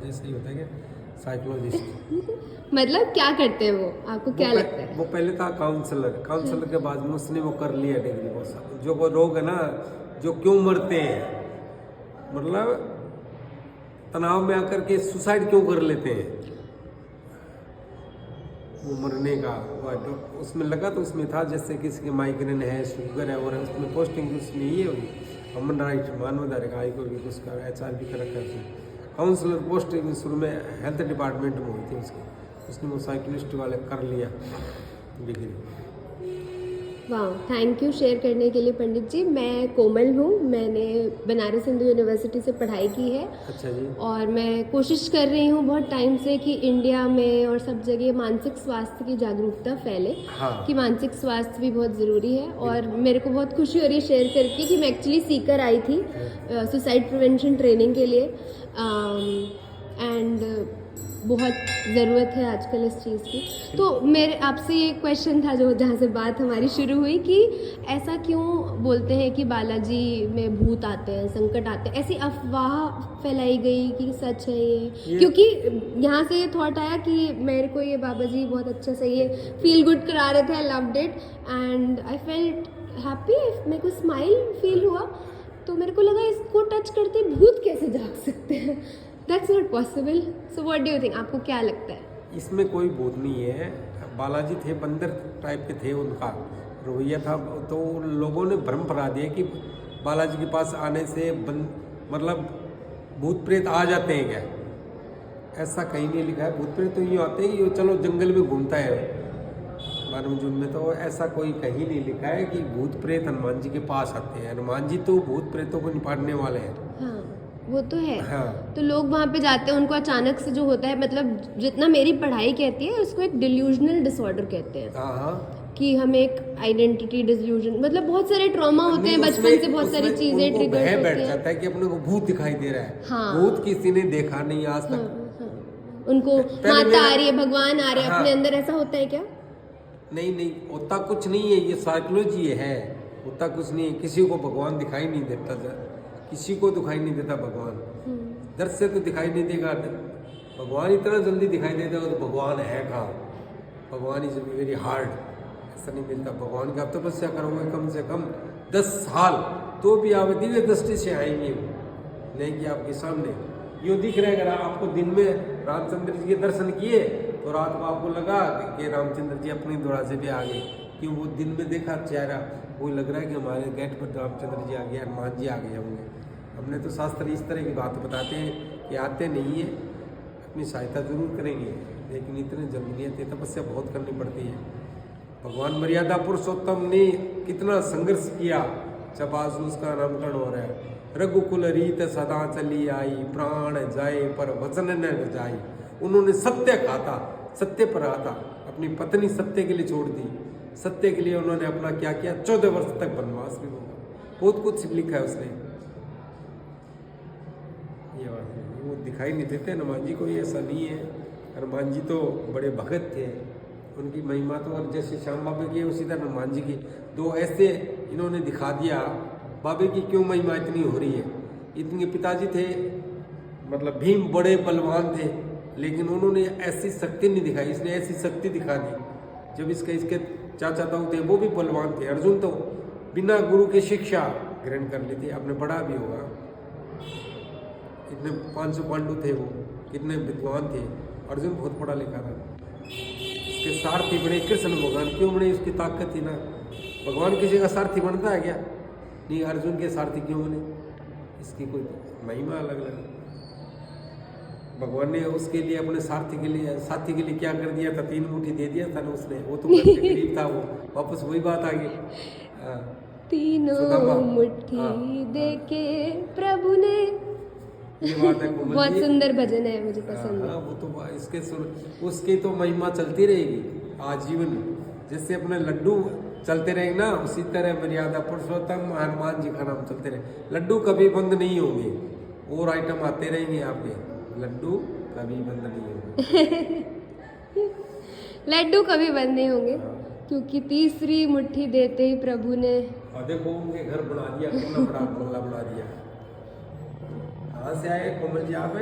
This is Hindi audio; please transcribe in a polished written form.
जैसे ही होता है क्या साइकोलॉजिस्ट। मतलब क्या करते हैं वो, आपको क्या लगता है? वो पहले था काउंसलर के बाद में उसने वो कर लिया डिग्री। वो जो वो रोग है ना जो क्यों मरते हैं, मतलब तनाव में आकर के सुसाइड क्यों कर लेते हैं, वो मरने का वो उसमें लगा। तो उसमें था जैसे किसी के माइग्रेन है, शुगर है, और उसमें पोस्टिंग उसमें ये होगी ह्यूमन राइट मानवाधिकार आयोग की उसका HRB का रखा है। काउंसलर पोस्टिंग शुरू में हेल्थ डिपार्टमेंट में हुई थी उसने वो साइकिलिस्ट वाले कर लिया डिग्री। वाह, थैंक यू शेयर करने के लिए पंडित जी। मैं कोमल हूँ, मैंने बनारस हिंदू यूनिवर्सिटी से पढ़ाई की है। अच्छा जी। और मैं कोशिश कर रही हूँ बहुत टाइम से कि इंडिया में और सब जगह मानसिक स्वास्थ्य की जागरूकता फैले। हाँ। कि मानसिक स्वास्थ्य भी बहुत ज़रूरी है। और मेरे को बहुत खुशी हो रही है शेयर करके कि मैं एक्चुअली सीकर आई थी सुसाइड प्रिवेंशन ट्रेनिंग के लिए। एंड बहुत ज़रूरत है आजकल इस चीज़ की। तो मेरे आपसे ये क्वेश्चन था जो जहाँ से बात हमारी शुरू हुई कि ऐसा क्यों बोलते हैं कि बालाजी में भूत आते हैं, संकट आते हैं, ऐसी अफवाह फैलाई गई कि सच है ये? क्योंकि यहाँ से ये थॉट आया कि मेरे को ये बाबा जी बहुत अच्छा से ये फील गुड करा रहे थे, I loved it and I felt happy, मेरे को स्माइल फील हुआ। तो मेरे को लगा इसको टच करते भूत कैसे जाग सकते हैं? That's not possible. So what do you think? आपको क्या लगता है? इसमें कोई भूत नहीं है। बालाजी थे बंदर टाइप के थे, उनका रवैया था। तो लोगों ने भ्रम फैला दिया कि बालाजी के पास आने से मतलब भूत प्रेत आ जाते हैं क्या? ऐसा कहीं नहीं लिखा है। भूत प्रेत तो यूँ आते हैं कि चलो जंगल में घूमता है 12 जून में, तो ऐसा कोई कहीं नहीं लिखा है कि भूत प्रेत हनुमान जी के पास आते हैं। हनुमान जी तो भूत प्रेतों को निपाटने वाले हैं। हाँ, वो तो है। हाँ। तो लोग वहाँ पे जाते हैं, उनको अचानक से जो होता है, मतलब जितना मेरी पढ़ाई कहती है उसको एक डिल्यूजनल डिसऑर्डर कहते हैं। हाँ। कि हमें एक आइडेंटिटी डिल्यूजन, मतलब बहुत सारे ट्रॉमा होते हैं बचपन से, बहुत सारी चीजें ट्रिगर होती हैं। बैठ जाता है कि अपने को भूत दिखाई दे रहा है। हाँ। भूत किसी ने देखा नहीं आज तक। हाँ। उनको माता आ रही है, भगवान आ रहे हैं। हाँ। अपने अंदर ऐसा होता है क्या? नहीं होता कुछ नहीं है, ये साइकोलॉजी है। होता कुछ नहीं है, किसी को भगवान दिखाई नहीं देता, किसी को दिखाई नहीं देता भगवान। दर से तो दिखाई नहीं देगा। भगवान इतना जल्दी दिखाई देता है तो भगवान है कहाँ? भगवान इज वेरी हार्ड, ऐसा नहीं मिलता। भगवान की आप तपस्या करोगे कम से कम 10 साल तो भी आप दिव्य दृष्टि से आएंगे, नहीं कि आपके सामने यूँ दिख रहा है। अगर आपको दिन में रामचंद्र जी के दर्शन किए तो रात को आपको लगा कि रामचंद्र जी अपनी दरवाजे पे आ गए, क्यों? वो दिन में देखा चेहरा, वो लग रहा है कि हमारे गेट पर रामचंद्र जी आ गए, हनुमान जी आ गए होंगे। हमने तो शास्त्र इस तरह की बात बताते हैं कि आते नहीं है, अपनी सहायता जरूर करेंगे लेकिन इतने जल्दी नहीं आते, तपस्या बहुत करनी पड़ती है। भगवान मर्यादा पुरुषोत्तम ने कितना संघर्ष किया जब आज उसका नामकरण हो रहा है। रघुकुल रीत सदा चली आई, प्राण जाए पर वचन न जाए। उन्होंने सत्य कहा था, सत्य पर रहा था। अपनी पत्नी सत्य के लिए छोड़ दी, सत्य के लिए उन्होंने अपना क्या किया, 14 वर्ष तक वनवास भी होगा। बहुत कुछ लिखा है उसने। ये बात है, वो दिखाई नहीं देते हनुमान जी को, ये ऐसा नहीं है। हनुमान जी तो बड़े भगत थे, उनकी महिमा तो और जैसे श्याम बाबे की उसी तरह हनुमान जी की दो ऐसे इन्होंने दिखा दिया। बाबे की क्यों महिमा इतनी हो रही है? इतने पिताजी थे, मतलब भीम बड़े बलवान थे, लेकिन उन्होंने ऐसी शक्ति नहीं दिखाई, इसने ऐसी शक्ति दिखा दी। जब इसके चाचा ताऊ थे वो भी बलवान थे। अर्जुन तो बिना गुरु की शिक्षा ग्रहण कर लेते, आपने पढ़ा भी होगा। इतने 500 पांडु थे, वो कितने विद्वान थे। अर्जुन बहुत पढ़ा लिखा था। उसके सारथी बने कृष्ण भगवान, क्यों बने? उसकी ताकत थी ना। भगवान किसी का सारथी बनता है क्या? नहीं। अर्जुन के सारथी क्यों बने? इसकी कोई महिमा अलग अलग। भगवान ने उसके लिए अपने सारथी के लिए क्या कर दिया था? 3 मुट्ठी दे दिया था ना उसने। वो तो गरीब था, वो वापस वही बात आ गई। 3 मुट्ठी देके प्रभु ने। ये बात है। बहुत सुंदर भजन है, मुझे पसंद है। वो तो इसके उसकी तो महिमा चलती रहेगी आजीवन। जैसे अपने लड्डू चलते रहेंगे ना, उसी तरह मर्यादा पुरुषोत्तम हनुमान जी का नाम चलते रहे। लड्डू कभी बंद नहीं होंगे, और आइटम आते रहेंगे आपके। लड्डू कभी बंद नहीं होंगे। लड्डू कभी बंद नहीं होंगे, क्योंकि 3री मुट्ठी देते ही प्रभु ने। और देखो उनके घर बना दिया, कितना बड़ा बंगला बना दिया। कहाँ से आए कोमल जी आप?